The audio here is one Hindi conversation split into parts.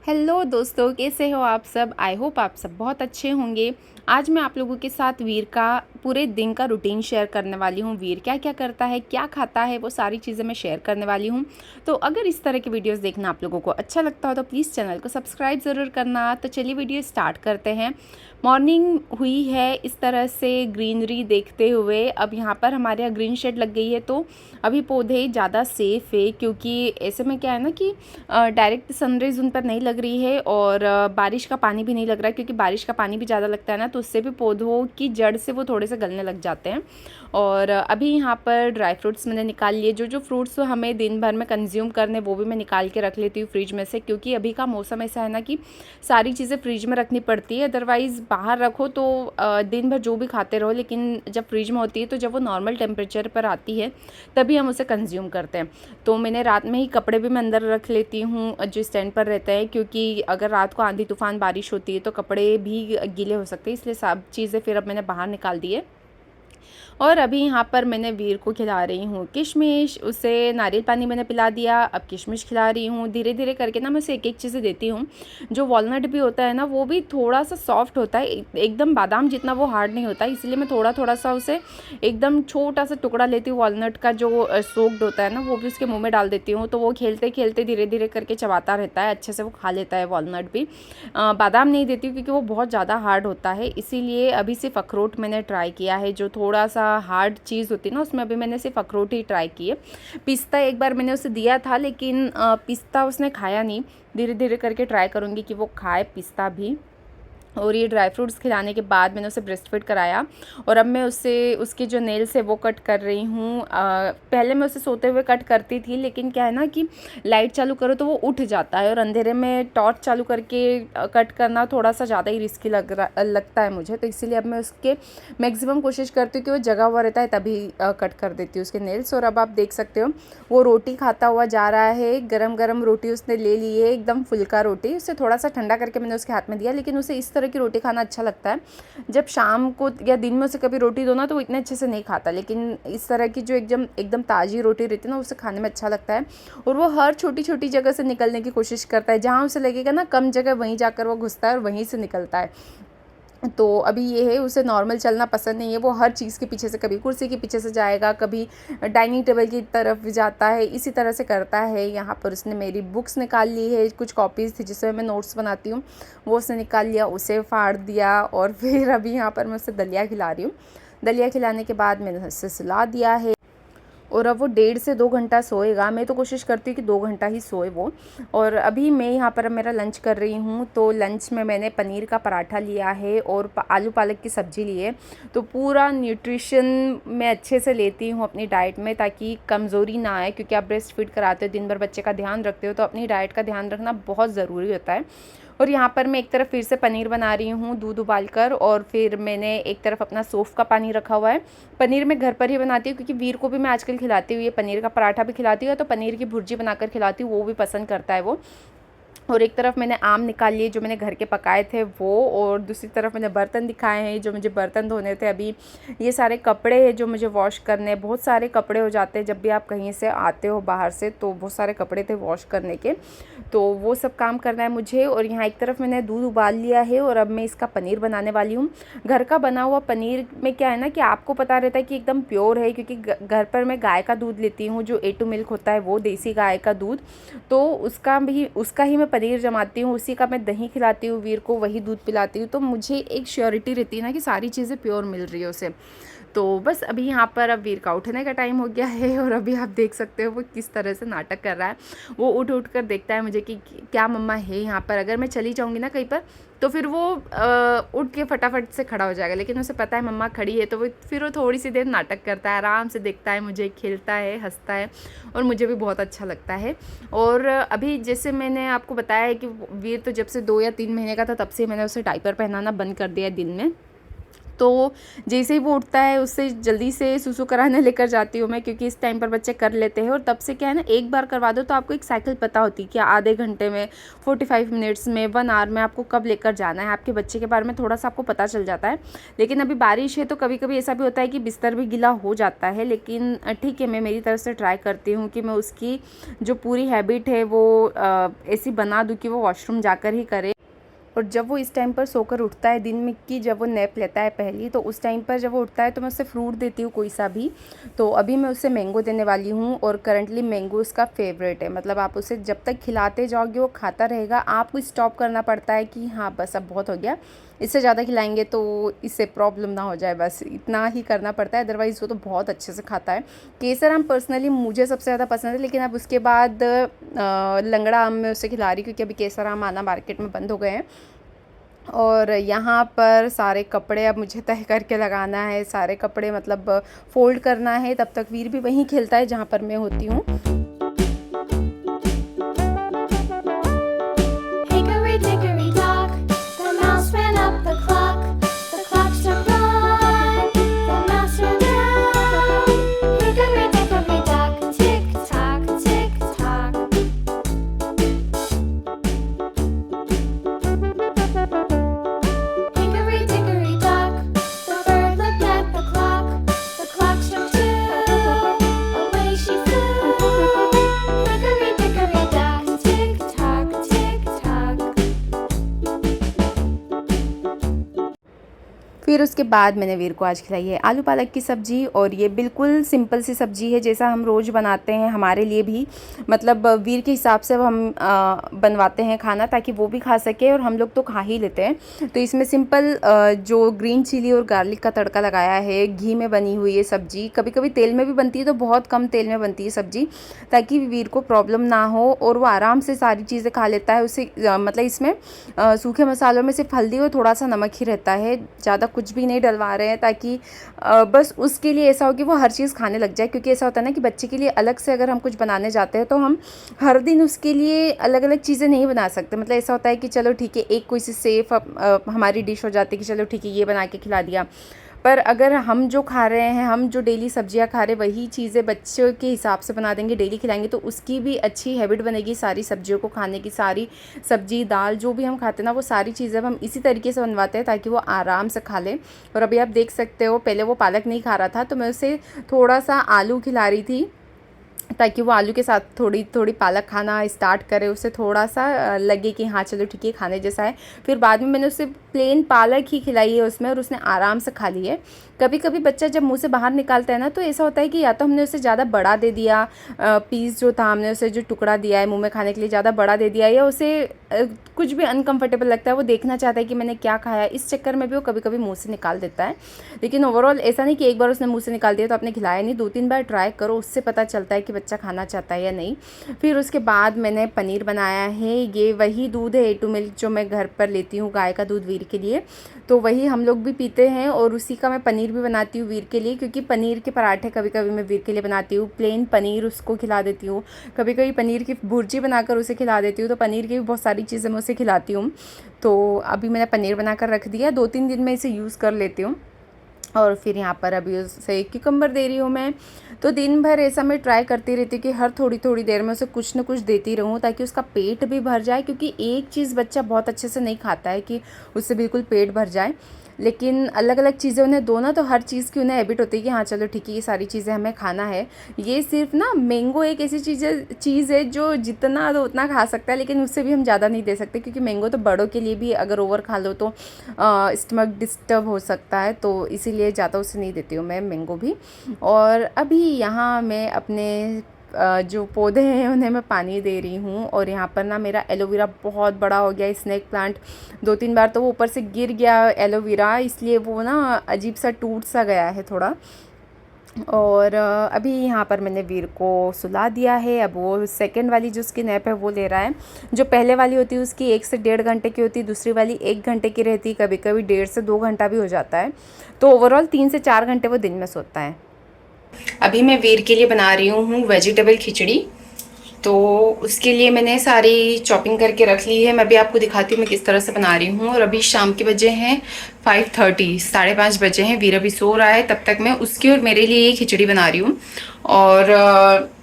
हेलो दोस्तों, कैसे हो आप सब। आई होप आप सब बहुत अच्छे होंगे। आज मैं आप लोगों के साथ वीर का पूरे दिन का रूटीन शेयर करने वाली हूँ। वीर क्या क्या करता है, क्या खाता है, वो सारी चीज़ें मैं शेयर करने वाली हूँ। तो अगर इस तरह की वीडियोस देखना आप लोगों को अच्छा लगता हो तो प्लीज़ चैनल को सब्सक्राइब ज़रूर करना। तो चलिए वीडियो स्टार्ट करते हैं। मॉर्निंग हुई है इस तरह से ग्रीनरी देखते हुए। अब यहाँ पर हमारे यहाँ ग्रीन शेड लग गई है, तो अभी पौधे ज़्यादा सेफ़ है, क्योंकि ऐसे में क्या है ना कि डायरेक्ट सनराइज़ उन पर नहीं लग रही है और बारिश का पानी भी नहीं लग रहा है, क्योंकि बारिश का पानी भी ज़्यादा लगता है ना, तो उससे भी पौधों की जड़ से वो थोड़े से गलने लग जाते हैं। और अभी यहाँ पर ड्राई फ्रूट्स मैंने निकाल लिए। जो फ्रूट्स हमें दिन भर में कंज्यूम करने, वो भी मैं निकाल के रख लेती हूँ फ्रिज में से, क्योंकि अभी का मौसम ऐसा है ना कि सारी चीज़ें फ्रिज में रखनी पड़ती है। अदरवाइज़ बाहर रखो तो दिन भर जो भी खाते रहो, लेकिन जब फ्रिज में होती है तो जब वो नॉर्मल टेम्परेचर पर आती है तभी हम उसे कंज्यूम करते हैं। तो मैंने रात में ही कपड़े भी मैं अंदर रख लेती हूँ जो स्टैंड पर रहता है, क्योंकि अगर रात को आंधी तूफान बारिश होती है तो कपड़े भी गीले हो सकते हैं, इसलिए सब चीज़ें फिर अब मैंने बाहर निकाल दी है। और अभी यहाँ पर मैंने वीर को खिला रही हूँ किशमिश। उसे नारियल पानी मैंने पिला दिया, अब किशमिश खिला रही हूँ। धीरे धीरे करके ना मैं उसे एक एक चीज़ें देती हूँ। जो वॉलनट भी होता है ना, वो भी थोड़ा सा सॉफ्ट होता है, एकदम बादाम जितना वो हार्ड नहीं होता, इसलिए मैं थोड़ा थोड़ा सा उसे एकदम छोटा सा टुकड़ा लेती हूँ। वॉलनट का जो सोक्ड होता है ना, वो भी उसके मुँह में डाल देती हूँ, तो वो खेलते खेलते धीरे धीरे करके चबाता रहता है, अच्छे से वो खा लेता है वॉलनट भी। बादाम नहीं देती हूँ क्योंकि वो बहुत ज़्यादा हार्ड होता है, इसीलिए अभी सिर्फ अखरोट मैंने ट्राई किया है। जो थोड़ा सा हार्ड चीज़ होती है ना, उसमें अभी मैंने सिर्फ अखरोट ही ट्राई किए। पिस्ता एक बार मैंने उसे दिया था, लेकिन पिस्ता उसने खाया नहीं। धीरे धीरे करके ट्राई करूँगी कि वो खाए पिस्ता भी। और ये ड्राई फ्रूट्स खिलाने के बाद मैंने उसे ब्रेस्ट फीड कराया, और अब मैं उससे उसके जो नेल्स है वो कट कर रही हूँ। पहले मैं उसे सोते हुए कट करती थी, लेकिन क्या है ना कि लाइट चालू करो तो वो उठ जाता है, और अंधेरे में टॉर्च चालू करके कट करना थोड़ा सा ज़्यादा ही रिस्की लगता है मुझे, तो इसीलिए अब मैं उसके मैक्सिमम कोशिश करती हूँ कि वो जगा हुआ रहता है तभी कट कर देती हूँ उसके नेल्स। और अब आप देख सकते हो वो रोटी खाता हुआ जा रहा है। गरम गरम रोटी उसने ले ली है, एकदम फुल्का रोटी। उसे थोड़ा सा ठंडा करके मैंने उसके हाथ में दिया, लेकिन उसे इस तरह की रोटी खाना अच्छा लगता है। जब शाम को या दिन में उसे कभी रोटी दो ना, तो वो इतने अच्छे से नहीं खाता, लेकिन इस तरह की जो एकदम एकदम ताज़ी रोटी रहती है ना, उसे खाने में अच्छा लगता है। और वो हर छोटी छोटी जगह से निकलने की कोशिश करता है, जहाँ उसे लगेगा ना कम जगह, वहीं जाकर वो घुसता है और वहीं से निकलता है। तो अभी ये है, उसे नॉर्मल चलना पसंद नहीं है। वो हर चीज़ के पीछे से, कभी कुर्सी के पीछे से जाएगा, कभी डाइनिंग टेबल की तरफ जाता है, इसी तरह से करता है। यहाँ पर उसने मेरी बुक्स निकाल ली है, कुछ कॉपीज़ थी जिसमें मैं नोट्स बनाती हूँ, वो उसने निकाल लिया, उसे फाड़ दिया। और फिर अभी यहाँ पर मैं उसे दलिया खिला रही हूँ। दलिया खिलाने के बाद मैंने उसे सुला दिया है, और अब वो 1.5 से 2 घंटा सोएगा। मैं तो कोशिश करती हूँ कि 2 घंटा ही सोए वो। और अभी मैं यहाँ पर मेरा लंच कर रही हूँ, तो लंच में मैंने पनीर का पराठा लिया है और आलू पालक की सब्ज़ी ली है। तो पूरा न्यूट्रिशन मैं अच्छे से लेती हूँ अपनी डाइट में, ताकि कमज़ोरी ना आए, क्योंकि आप ब्रेस्ट फीड कराते हो, दिन भर बच्चे का ध्यान रखते हो, तो अपनी डाइट का ध्यान रखना बहुत ज़रूरी होता है। और यहाँ पर मैं एक तरफ फिर से पनीर बना रही हूँ दूध उबाल कर, और फिर मैंने एक तरफ अपना सौंफ का पानी रखा हुआ है। पनीर मैं घर पर ही बनाती हूँ, क्योंकि वीर को भी मैं आजकल खिलाती हूँ, ये पनीर का पराठा भी खिलाती हूँ, तो पनीर की भुर्जी बनाकर खिलाती हूँ, वो भी पसंद करता है वो। और एक तरफ मैंने आम निकाल लिए जो मैंने घर के पकाए थे वो, और दूसरी तरफ मैंने बर्तन दिखाए हैं जो मुझे बर्तन धोने थे। अभी ये सारे कपड़े हैं जो मुझे वॉश करने, बहुत सारे कपड़े हो जाते हैं जब भी आप कहीं से आते हो बाहर से, तो बहुत सारे कपड़े थे वॉश करने के, तो वो सब काम करना है मुझे। और यहाँ एक तरफ मैंने दूध उबाल लिया है, और अब मैं इसका पनीर बनाने वाली हूँ। घर का बना हुआ पनीर में क्या है ना कि आपको पता रहता है कि एकदम प्योर है, क्योंकि घर पर मैं गाय का दूध लेती हूँ, जो A2 मिल्क होता है, वो देसी गाय का दूध, तो उसका ही मैं पनीर जमाती हूँ, उसी का मैं दही खिलाती हूँ वीर को, वही दूध पिलाती हूँ, तो मुझे एक श्योरिटी रहती है ना कि सारी चीज़ें प्योर मिल रही है उसे। तो बस अभी यहाँ पर अब वीर का उठने का टाइम हो गया है, और अभी आप देख सकते हो वो किस तरह से नाटक कर रहा है। वो उठ उठ कर देखता है मुझे कि क्या मम्मा है यहाँ पर। अगर मैं चली जाऊँगी ना कहीं पर, तो फिर वो उठ के फटाफट से खड़ा हो जाएगा, लेकिन उसे पता है मम्मा खड़ी है, तो वो थोड़ी सी देर नाटक करता है, आराम से देखता है मुझे, खेलता है, हंसता है, और मुझे भी बहुत अच्छा लगता है। और अभी जैसे मैंने आपको बताया है कि वीर तो जब से 2 या 3 महीने का था, तब से मैंने उसे डायपर पहनाना बंद कर दिया दिन में। तो जैसे ही वो उठता है उससे जल्दी से सुसु कराने लेकर जाती हूँ मैं, क्योंकि इस टाइम पर बच्चे कर लेते हैं। और तब से क्या है ना, एक बार करवा दो तो आपको एक साइकिल पता होती है कि आधे घंटे में, 45 मिनट्स में, 1 आवर में आपको कब लेकर जाना है। आपके बच्चे के बारे में थोड़ा सा आपको पता चल जाता है। लेकिन अभी बारिश है तो कभी कभी ऐसा भी होता है कि बिस्तर भी गीला हो जाता है, लेकिन ठीक है, मैं मेरी तरफ से ट्राई करती हूँ कि मैं उसकी जो पूरी हैबिट है वो ऐसी बना दूँ कि वो वॉशरूम जाकर ही करे। और जब वो इस टाइम पर सोकर उठता है दिन में की, जब वो नैप लेता है पहली, तो उस टाइम पर जब वो उठता है तो मैं उससे फ्रूट देती हूँ कोई सा भी। तो अभी मैं उसे मैंगो देने वाली हूँ और करंटली मैंगो उसका फेवरेट है। मतलब आप उसे जब तक खिलाते जाओगे वो खाता रहेगा। आपको स्टॉप करना पड़ता है कि हाँ बस अब बहुत हो गया, इससे ज़्यादा खिलाएंगे तो इससे प्रॉब्लम ना हो जाए, बस इतना ही करना पड़ता है। अदरवाइज़ वो तो बहुत अच्छे से खाता है। केसर आम पर्सनली मुझे सबसे ज़्यादा पसंद है, लेकिन अब उसके बाद लंगड़ा आम मैं उसे खिला रही हूँ, क्योंकि अभी केसर आम आना मार्केट में बंद हो गए हैं। और यहाँ पर सारे कपड़े अब मुझे तह करके लगाना है। सारे कपड़े मतलब फ़ोल्ड करना है। तब तक वीर भी वहीं खेलता है जहाँ पर मैं होती हूँ। Hickory dickory dock, the mouse ran up the clock. The clock struck one, the mouse ran down. Hickory dickory dock, tick tock, tick tock. Hickory dickory dock, the bird looked at the clock. The clock struck two, away she flew. Hickory dickory dock, tick tock, tick tock. फिर उसके बाद मैंने वीर को आज खिलाई है आलू पालक की सब्ज़ी। और ये बिल्कुल सिंपल सी सब्ज़ी है जैसा हम रोज़ बनाते हैं हमारे लिए भी। मतलब वीर के हिसाब से अब हम बनवाते हैं खाना, ताकि वो भी खा सके और हम लोग तो खा ही लेते हैं। तो इसमें सिंपल जो ग्रीन चिली और गार्लिक का तड़का लगाया है, घी में बनी हुई है सब्ज़ी। कभी कभी तेल में भी बनती है, तो बहुत कम तेल में बनती है सब्ज़ी, ताकि वीर को प्रॉब्लम ना हो और वो आराम से सारी चीज़ें खा लेता है। उसे मतलब इसमें सूखे मसालों में सिर्फ हल्दी और थोड़ा सा नमक ही रहता है, ज़्यादा कुछ भी नहीं डलवा रहे हैं, ताकि बस उसके लिए ऐसा हो कि वो हर चीज़ खाने लग जाए। क्योंकि ऐसा होता है ना कि बच्चे के लिए अलग से अगर हम कुछ बनाने जाते हैं तो हम हर दिन उसके लिए अलग अलग चीज़ें नहीं बना सकते। मतलब ऐसा होता है कि चलो ठीक है, एक कोई सी सेफ हमारी डिश हो जाती है कि चलो ठीक है ये बना के खिला दिया। पर अगर हम जो खा रहे हैं, हम जो डेली सब्जियां खा रहे हैं, वही चीज़ें बच्चों के हिसाब से बना देंगे, डेली खिलाएंगे, तो उसकी भी अच्छी हैबिट बनेगी सारी सब्जियों को खाने की। सारी सब्जी दाल जो भी हम खाते हैं ना, वो सारी चीज़ें हम इसी तरीके से बनवाते हैं ताकि वो आराम से खा ले। और अभी आप देख सकते हो, पहले वो पालक नहीं खा रहा था तो मैं उसे थोड़ा सा आलू खिला रही थी, ताकि वो आलू के साथ थोड़ी थोड़ी पालक खाना स्टार्ट करे, उसे थोड़ा सा लगे कि हाँ चलो ठीक है खाने जैसा है। फिर बाद में मैंने उसे प्लेन पालक ही खिलाई है उसमें, और उसने आराम से खा ली है। कभी कभी बच्चा जब मुंह से बाहर निकालता है ना, तो ऐसा होता है कि या तो हमने उसे ज़्यादा बड़ा दे दिया, पीस जो था हमने उसे जो टुकड़ा दिया है मुंह में खाने के लिए ज़्यादा बड़ा दे दिया, या उसे कुछ भी अनकंफर्टेबल लगता है, वो देखना चाहता है कि मैंने क्या खाया, इस चक्कर में भी वो कभी कभी मुँह से निकाल देता है। लेकिन ओवरऑल ऐसा नहीं कि एक बार उसने मुँह से निकाल दिया तो आपने खिलाया नहीं, 2-3 बार ट्राई करो, उससे पता चलता है कि बच्चा खाना चाहता है या नहीं। फिर उसके बाद मैंने पनीर बनाया है। ये वही दूध है A2 मिल्क जो मैं घर पर लेती हूँ, गाय का दूध वीर के लिए, तो वही हम लोग भी पीते हैं। और उसी का मैं पनीर भी बनाती हूँ वीर के लिए, क्योंकि पनीर के पराठे कभी कभी मैं वीर के लिए बनाती हूँ। प्लेन पनीर उसको खिला देती हूँ, कभी कभी पनीर की भुर्जी बनाकर उसे खिला देती हूँ। तो पनीर की भी बहुत सारी चीज़ें मैं उसे खिलाती हूँ। तो अभी मैंने पनीर बनाकर रख दिया, 2-3 दिन में इसे यूज़ कर लेती हूँ। और फिर यहाँ पर अभी उसे क्यूकम्बर दे रही हूँ मैं। तो दिन भर ऐसा मैं ट्राई करती रहती हूँ कि हर थोड़ी थोड़ी देर में उसे कुछ न कुछ देती रहूँ, ताकि उसका पेट भी भर जाए। क्योंकि एक चीज़ बच्चा बहुत अच्छे से नहीं खाता है कि उससे बिल्कुल पेट भर जाए, लेकिन अलग अलग चीज़ें उन्हें दो ना, तो हर चीज़ की उन्हें हैबिट होती है कि हाँ चलो ठीक है ये सारी चीज़ें हमें खाना है। ये सिर्फ ना मैंगो एक ऐसी चीज़ है जो जितना दो उतना खा सकता है, लेकिन उससे भी हम ज़्यादा नहीं दे सकते, क्योंकि मैंगो तो बड़ों के लिए भी अगर ओवर खा लो तो स्टमक डिस्टर्ब हो सकता है। तो इसीलिए ज़्यादा उसे नहीं देती हूँ मैं मैंगो भी। और अभी यहाँ मैं अपने जो पौधे हैं उन्हें मैं पानी दे रही हूँ। और यहाँ पर ना मेरा एलोवेरा बहुत बड़ा हो गया है, स्नेक प्लांट। 2-3 बार तो वो ऊपर से गिर गया एलोवेरा, इसलिए वो ना अजीब सा टूट सा गया है थोड़ा। और अभी यहाँ पर मैंने वीर को सुला दिया है। अब वो सेकंड वाली जो उसकी नैप है वो ले रहा है। जो पहले वाली होती है उसकी 1 से 1.5 घंटे की होती है, दूसरी वाली 1 घंटे की रहती है, कभी कभी 1.5 से 2 घंटा भी हो जाता है। तो ओवरऑल 3 से 4 घंटे वो दिन में सोता है। अभी मैं वीर के लिए बना रही हूँ वेजिटेबल खिचड़ी। तो उसके लिए मैंने सारी चॉपिंग करके रख ली है। मैं भी आपको दिखाती हूँ मैं किस तरह से बना रही हूँ। और अभी शाम के बजे हैं 5:30, 5:30 बजे हैं। वीर अभी सो रहा है, तब तक मैं उसकी और मेरे लिए खिचड़ी बना रही हूँ। और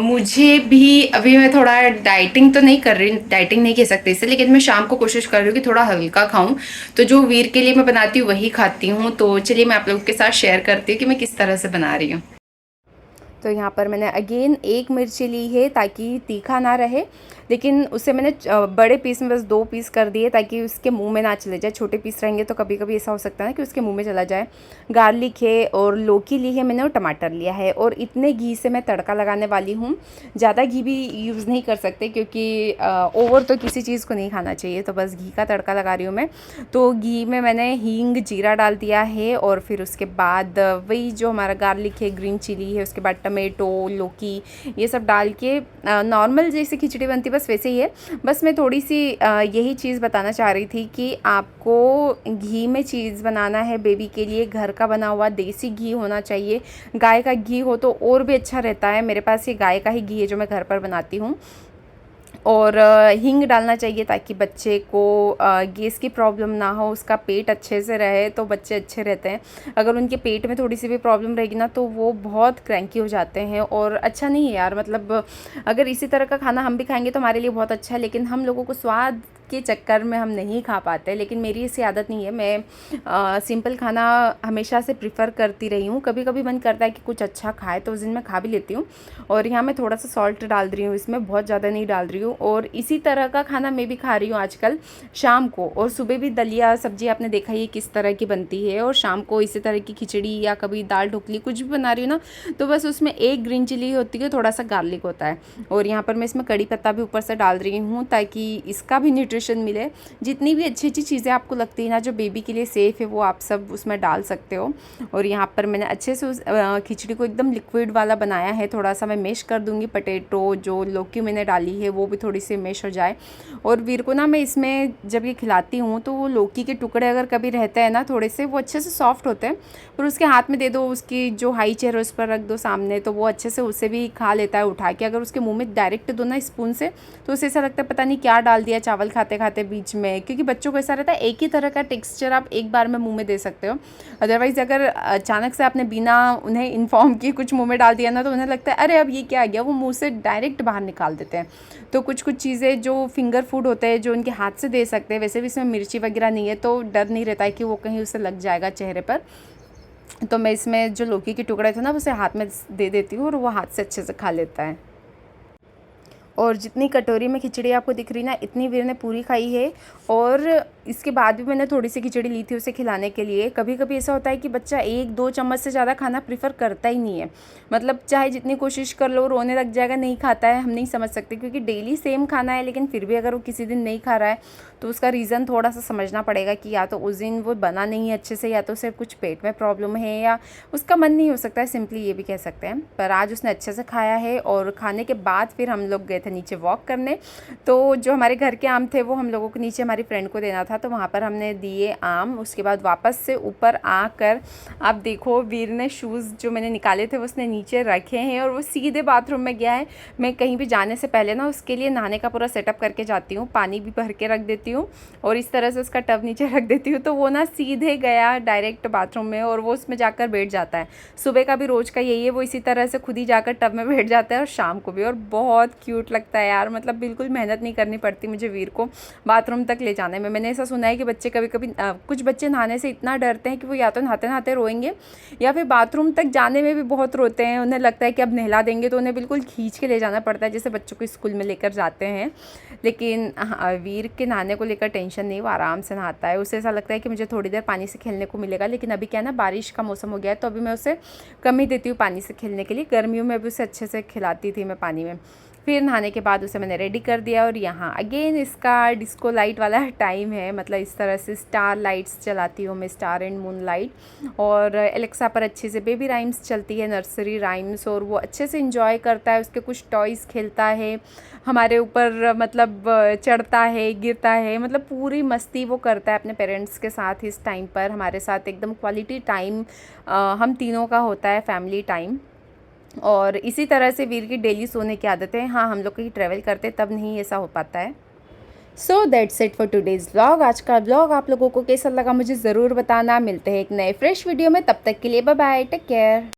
मुझे भी अभी मैं थोड़ा डाइटिंग तो नहीं कर रही, डाइटिंग नहीं कह सकते इसे, लेकिन मैं शाम को कोशिश कर रही हूँ कि थोड़ा हल्का खाऊं। तो जो वीर के लिए मैं बनाती हूँ वही खाती हूँ। तो चलिए मैं आप लोगों के साथ शेयर करती हूँ कि मैं किस तरह से बना रही हूँ। तो यहाँ पर मैंने अगेन एक मिर्ची ली है ताकि तीखा ना रहे, लेकिन उसे मैंने बड़े पीस में बस 2 पीस कर दिए ताकि उसके मुंह में ना चले जाए। छोटे पीस रहेंगे तो कभी कभी ऐसा हो सकता है कि उसके मुंह में चला जाए। गार्लिक है और लौकी ली है मैंने और टमाटर लिया है। और इतने घी से मैं तड़का लगाने वाली हूँ। ज़्यादा घी भी यूज़ नहीं कर सकते क्योंकि ओवर तो किसी चीज़ को नहीं खाना चाहिए। तो बस घी का तड़का लगा रही हूँ मैं। तो घी में मैंने हींग जीरा डाल दिया है और फिर उसके बाद वही जो हमारा गार्लिक है, ग्रीन चिली है, उसके बाद टमेटो, लौकी, ये सब डाल के नॉर्मल जैसे खिचड़ी बनती बस वैसे ही है। बस मैं थोड़ी सी यही चीज़ बताना चाह रही थी कि आपको घी में चीज़ बनाना है बेबी के लिए, घर का बना हुआ देसी घी होना चाहिए। गाय का घी हो तो और भी अच्छा रहता है। मेरे पास ये गाय का ही घी है जो मैं घर पर बनाती हूँ। और हींग डालना चाहिए ताकि बच्चे को गैस की प्रॉब्लम ना हो, उसका पेट अच्छे से रहे तो बच्चे अच्छे रहते हैं। अगर उनके पेट में थोड़ी सी भी प्रॉब्लम रहेगी ना तो वो बहुत क्रैंकी हो जाते हैं और अच्छा नहीं है यार। मतलब अगर इसी तरह का खाना हम भी खाएंगे तो हमारे लिए बहुत अच्छा है, लेकिन हम लोगों को स्वाद के चक्कर में हम नहीं खा पाते। लेकिन मेरी ऐसी आदत नहीं है, मैं सिंपल खाना हमेशा से प्रिफ़र करती रही हूँ। कभी कभी मन करता है कि कुछ अच्छा खाए तो उस दिन मैं खा भी लेती हूँ। और यहाँ मैं थोड़ा सा सॉल्ट डाल रही हूँ इसमें, बहुत ज़्यादा नहीं डाल रही हूँ। और इसी तरह का खाना मैं भी खा रही हूँ आजकल शाम को। और सुबह भी दलिया सब्जी आपने देखा ही किस तरह की बनती है। और शाम को इसी तरह की खिचड़ी या कभी दाल ढोकली कुछ भी बना रही हूँ ना तो बस उसमें एक ग्रीन चिली होती है, थोड़ा सा गार्लिक होता है। और यहाँ पर मैं इसमें कड़ी पत्ता भी ऊपर से डाल रही हूँ ताकि इसका भी न्यूट्रिशन मिले। जितनी भी अच्छी अच्छी चीज़ें आपको लगती है ना जो बेबी के लिए सेफ़ है वो आप सब उसमें डाल सकते हो। और यहाँ पर मैंने अच्छे से उस खिचड़ी को एकदम लिक्विड वाला बनाया है। थोड़ा सा मैं मैश कर दूँगी, पटेटो जो लौकी मैंने डाली है वो भी थोड़ी सी मैश हो जाए। और वीर को ना मैं इसमें जब ये खिलाती हूँ तो वो लौकी के टुकड़े अगर कभी रहते हैं ना थोड़े से, वो अच्छे से सॉफ्ट होते हैं। पर उसके हाथ में दे दो, उसकी जो हाई चेयर है उस पर रख दो सामने, तो वो अच्छे से उसे भी खा लेता है उठा के। अगर उसके मुंह में डायरेक्ट दो ना स्पून से तो उसे ऐसा लगता है पता नहीं क्या डाल दिया चावल खाते खाते बीच में, क्योंकि बच्चों को ऐसा रहता है एक ही तरह का टेक्सचर आप एक बार में मुँह में दे सकते हो। अदरवाइज़ अगर अचानक से आपने बिना उन्हें इन्फॉर्म किए कुछ मुँह में डाल दिया ना तो उन्हें लगता है अरे अब ये क्या आ गया, वो मुँह से डायरेक्ट बाहर निकाल देते हैं। तो कुछ कुछ चीज़ें जो फिंगर फूड होते हैं जो उनके हाथ से दे सकते हैं, वैसे भी इसमें मिर्ची वगैरह नहीं है तो डर नहीं रहता है कि वो कहीं उसे लग जाएगा चेहरे पर। तो मैं इसमें जो लौकी के टुकड़े थे ना उसे हाथ में दे देती हूँ और वो हाथ से अच्छे से खा लेता है। और जितनी कटोरी में खिचड़ी आपको दिख रही ना इतनी वीर ने पूरी खाई है। और इसके बाद भी मैंने थोड़ी सी खिचड़ी ली थी उसे खिलाने के लिए। कभी कभी ऐसा होता है कि बच्चा 1-2 चम्मच से ज़्यादा खाना प्रीफर करता ही नहीं है। मतलब चाहे जितनी कोशिश कर लो रोने लग जाएगा, नहीं खाता है, हम नहीं समझ सकते क्योंकि डेली सेम खाना है। लेकिन फिर भी अगर वो किसी दिन नहीं खा रहा है तो उसका रीज़न थोड़ा सा समझना पड़ेगा कि या तो उस दिन वो बना नहीं है अच्छे से, या तो उसे कुछ पेट में प्रॉब्लम है, या उसका मन नहीं हो सकता है, सिंपली ये भी कह सकते हैं। पर आज उसने अच्छे से खाया है। और खाने के बाद फिर हम लोग गए थे नीचे वॉक करने। तो जो हमारे घर के आम थे वो हम लोगों को नीचे हमारी फ्रेंड को देना था, तो वहाँ पर हमने दिए आम। उसके बाद वापस से ऊपर आकर आप देखो वीर ने शूज़ जो मैंने निकाले थे वो उसने नीचे रखे हैं और वो सीधे बाथरूम में गया है। मैं कहीं भी जाने से पहले ना उसके लिए नहाने का पूरा सेटअप करके जाती हूँ, पानी भी भर के रख देती हूँ और इस तरह से उसका टब नीचे रख देती हूँ। तो वो ना सीधे गया डायरेक्ट बाथरूम में और वो उसमें जाकर बैठ जाता है। सुबह का भी रोज़ का यही है, वो इसी तरह से खुद ही जाकर टब में बैठ जाता है और शाम को भी। और बहुत क्यूट लगता है यार, मतलब बिल्कुल मेहनत नहीं करनी पड़ती मुझे वीर को बाथरूम तक ले जाने में। मैंने ऐसा सुना है कि बच्चे कभी कभी कुछ बच्चे नहाने से इतना डरते हैं कि वो या तो नहाते नहाते रोएंगे या फिर बाथरूम तक जाने में भी बहुत रोते हैं। उन्हें लगता है कि अब नहला देंगे तो उन्हें बिल्कुल खींच के ले जाना पड़ता है जैसे बच्चों को स्कूल में लेकर जाते हैं। लेकिन वीर के नहाने को लेकर टेंशन नहीं, वो आराम से नहाता है। उसे ऐसा लगता है कि मुझे थोड़ी देर पानी से खेलने को मिलेगा। लेकिन अभी क्या है ना, बारिश का मौसम हो गया है तो अभी मैं उसे कम ही देती हूँ पानी से खेलने के लिए। गर्मियों में भी उसे अच्छे से खिलाती थी मैं पानी में। फिर नहाने के बाद उसे मैंने रेडी कर दिया। और यहाँ अगेन इसका डिस्को लाइट वाला टाइम है, मतलब इस तरह से स्टार लाइट्स चलाती हूँ मैं, स्टार एंड मून लाइट। और एलेक्सा पर अच्छे से बेबी राइम्स चलती है, नर्सरी राइम्स, और वो अच्छे से इंजॉय करता है। उसके कुछ टॉयज़ खेलता है, हमारे ऊपर मतलब चढ़ता है, गिरता है, मतलब पूरी मस्ती वो करता है अपने पेरेंट्स के साथ। इस टाइम पर हमारे साथ एकदम क्वालिटी टाइम हम तीनों का होता है, फैमिली टाइम। और इसी तरह से वीर की डेली सोने की आदत है। हाँ, हम लोग कहीं ट्रैवल करते तब नहीं ऐसा हो पाता है। So that's it for today's vlog. आज का व्लॉग आप लोगों को कैसा लगा मुझे ज़रूर बताना। मिलते हैं एक नए फ्रेश वीडियो में, तब तक के लिए बाय बाय, टेक केयर।